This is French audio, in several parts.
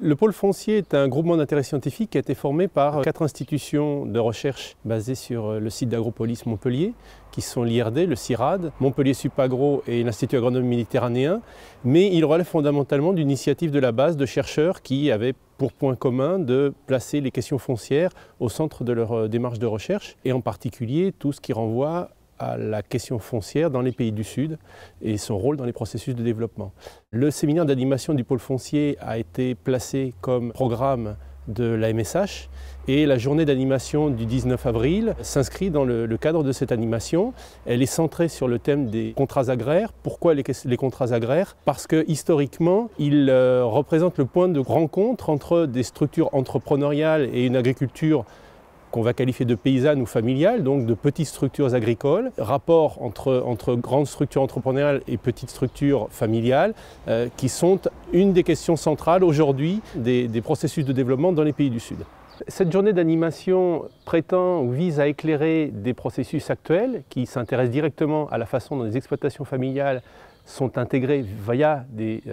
Le pôle foncier est un groupement d'intérêt scientifique qui a été formé par 4 institutions de recherche basées sur le site d'Agropolis Montpellier, qui sont l'IRD, le CIRAD, Montpellier Supagro et l'Institut agronome méditerranéen, mais il relève fondamentalement d'une initiative de la base de chercheurs qui avaient pour point commun de placer les questions foncières au centre de leur démarche de recherche, et en particulier tout ce qui renvoie à la question foncière dans les pays du Sud et son rôle dans les processus de développement. Le séminaire d'animation du pôle foncier a été placé comme programme de la MSH et la journée d'animation du 19 avril s'inscrit dans le cadre de cette animation. Elle est centrée sur le thème des contrats agraires. Pourquoi les contrats agraires? Parce que historiquement, ils représentent le point de rencontre entre des structures entrepreneuriales et une agriculture qu'on va qualifier de paysanne ou familiale, donc de petites structures agricoles, rapport entre grandes structures entrepreneuriales et petites structures familiales, qui sont une des questions centrales aujourd'hui des processus de développement dans les pays du Sud. Cette journée d'animation prétend ou vise à éclairer des processus actuels qui s'intéressent directement à la façon dont les exploitations familiales sont intégrées via des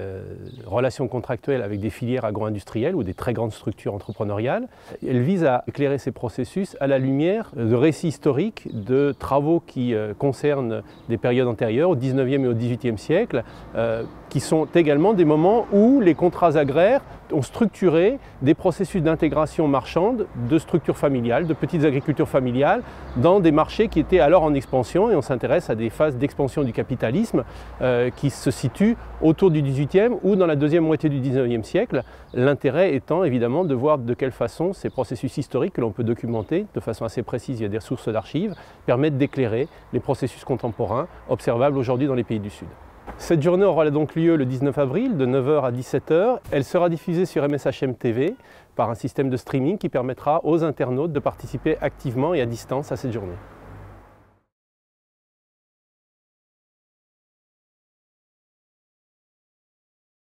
relations contractuelles avec des filières agro-industrielles ou des très grandes structures entrepreneuriales. Elle vise à éclairer ces processus à la lumière de récits historiques, de travaux qui concernent des périodes antérieures, au 19e et au 18e siècle, qui sont également des moments où les contrats agraires ont structuré des processus d'intégration marchande de structures familiales, de petites agricultures familiales, dans des marchés qui étaient alors en expansion, et on s'intéresse à des phases d'expansion du capitalisme qui se situent autour du 18e ou dans la deuxième moitié du 19e siècle, l'intérêt étant évidemment de voir de quelle façon ces processus historiques que l'on peut documenter de façon assez précise via des sources d'archives permettent d'éclairer les processus contemporains observables aujourd'hui dans les pays du Sud. Cette journée aura donc lieu le 19 avril de 9 h à 17 h. Elle sera diffusée sur MSHM TV par un système de streaming qui permettra aux internautes de participer activement et à distance à cette journée.